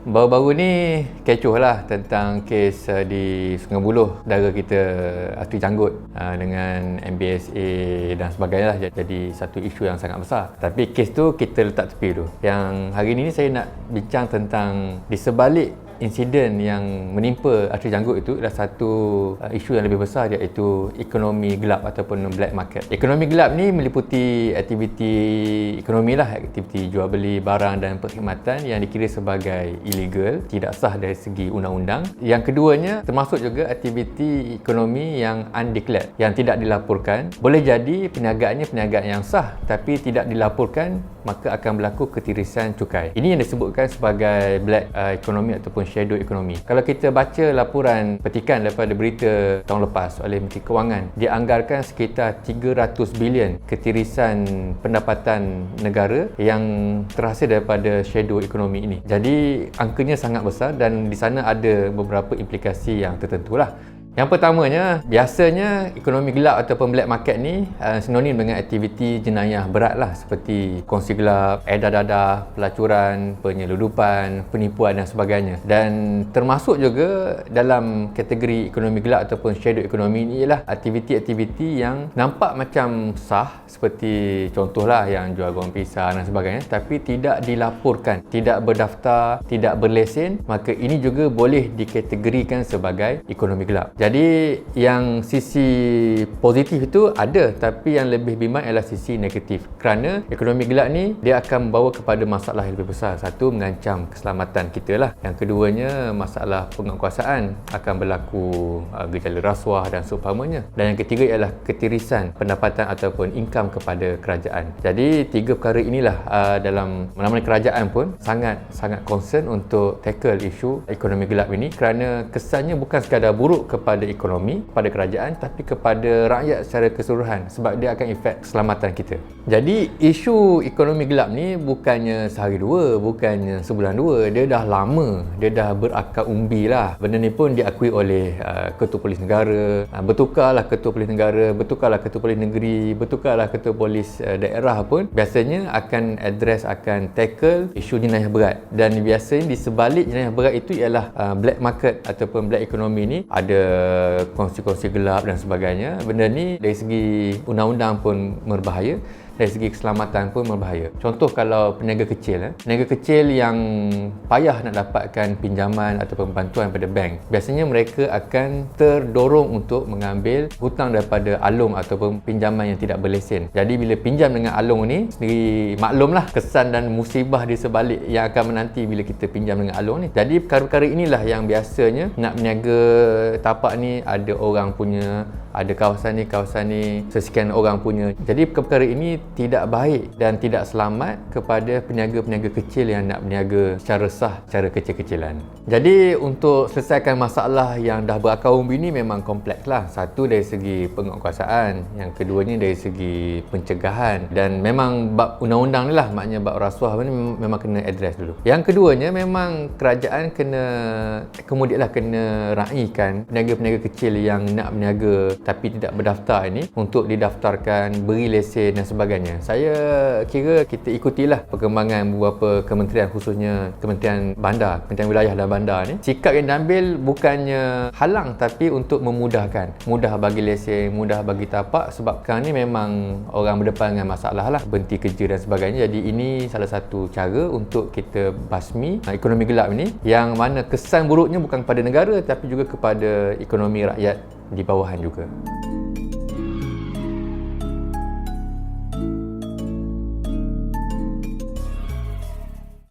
Baru-baru ni kecoh lah tentang kes di Sungai Buloh, saudara kita Asri Janggut dengan MBSA dan sebagainya lah. Jadi satu isu yang sangat besar. Tapi kes tu kita letak tepi tu. Yang hari ni saya nak bincang tentang di sebalik insiden yang menimpa Asri Janggut itu adalah satu isu yang lebih besar, iaitu ekonomi gelap ataupun black market. Ekonomi gelap ni meliputi aktiviti ekonomi lah, aktiviti jual beli barang dan perkhidmatan yang dikira sebagai illegal, tidak sah dari segi undang-undang. Yang keduanya termasuk juga aktiviti ekonomi yang undeclared, yang tidak dilaporkan. Boleh jadi perniagaannya perniagaan yang sah tapi tidak dilaporkan, maka akan berlaku ketirisan cukai. Ini yang disebutkan sebagai black economy ataupun shadow economy. Kalau kita baca laporan petikan daripada berita tahun lepas oleh Menteri Kewangan, dianggarkan sekitar 300 bilion ketirisan pendapatan negara yang terhasil daripada shadow economy ini. Jadi angkanya sangat besar dan di sana ada beberapa implikasi yang tertentu lah. Yang pertamanya, biasanya ekonomi gelap ataupun black market ni sinonim dengan aktiviti jenayah berat lah, seperti kongsi gelap, edar dadah, pelacuran, penyeludupan, penipuan dan sebagainya. Dan termasuk juga dalam kategori ekonomi gelap ataupun shadow economy ni ialah aktiviti-aktiviti yang nampak macam sah, seperti contohlah yang jual goreng pisang dan sebagainya, tapi tidak dilaporkan, tidak berdaftar, tidak berlesen, maka ini juga boleh dikategorikan sebagai ekonomi gelap. Jadi yang sisi positif itu ada, tapi yang lebih bimbang ialah sisi negatif. Kerana ekonomi gelap ni dia akan membawa kepada masalah yang lebih besar. Satu, mengancam keselamatan kita lah. Yang keduanya, masalah penguatkuasaan, akan berlaku gejala rasuah dan seumpamanya. Dan yang ketiga ialah ketirisan pendapatan ataupun income kepada kerajaan. Jadi tiga perkara inilah dalam mana-mana kerajaan pun sangat concern untuk tackle isu ekonomi gelap ini, kerana kesannya bukan sekadar buruk kepada ekonomi, kepada kerajaan, tapi kepada rakyat secara keseluruhan, sebab dia akan efek keselamatan kita. Jadi isu ekonomi gelap ni bukannya sehari dua, bukannya sebulan dua, dia dah lama, dia dah berakar umbi lah. Benda ni pun diakui oleh ketua polis negara, bertukarlah ketua polis negara, bertukarlah ketua polis negeri, bertukarlah ketua polis daerah pun biasanya akan address, akan tackle isu jenayah berat. Dan biasanya di sebalik jenayah berat itu ialah black market ataupun black economy ni ada kongsi-kongsi gelap dan sebagainya. Benda ni dari segi undang-undang pun berbahaya, dari segi keselamatan pun berbahaya. Contoh kalau peniaga kecil, peniaga kecil yang payah nak dapatkan pinjaman ataupun bantuan pada bank, biasanya mereka akan terdorong untuk mengambil hutang daripada alung ataupun pinjaman yang tidak berlesen. Jadi bila pinjam dengan alung ni, sendiri maklumlah kesan dan musibah di sebalik yang akan menanti bila kita pinjam dengan alung ni. Jadi perkara-perkara inilah yang biasanya nak berniaga tapak ni, ada orang punya, ada kawasan ni sesekian orang punya. Jadi perkara ini tidak baik dan tidak selamat kepada peniaga-peniaga kecil yang nak berniaga secara sah, secara kecil-kecilan. Jadi untuk selesaikan masalah yang dah berakar umbi ni memang kompleks lah. Satu dari segi penguatkuasaan, yang keduanya dari segi pencegahan, dan memang bab undang-undang ni lah, maknanya bab rasuah ni memang kena address dulu. Yang keduanya, memang kerajaan kemudian kena raikan peniaga-peniaga kecil yang nak berniaga tapi tidak berdaftar ini untuk didaftarkan, beri lesen dan sebagainya. Saya kira kita ikutilah perkembangan beberapa kementerian, khususnya Kementerian Bandar, Kementerian Wilayah dan Bandar ni. Sikap yang diambil bukannya halang, tapi untuk memudahkan, mudah bagi lesen, mudah bagi tapak, sebab sekarang ni memang orang berdepan dengan masalah lah, berhenti kerja dan sebagainya. Jadi ini salah satu cara untuk kita basmi ekonomi gelap ni, yang mana kesan buruknya bukan kepada negara tapi juga kepada ekonomi rakyat di bawahan juga.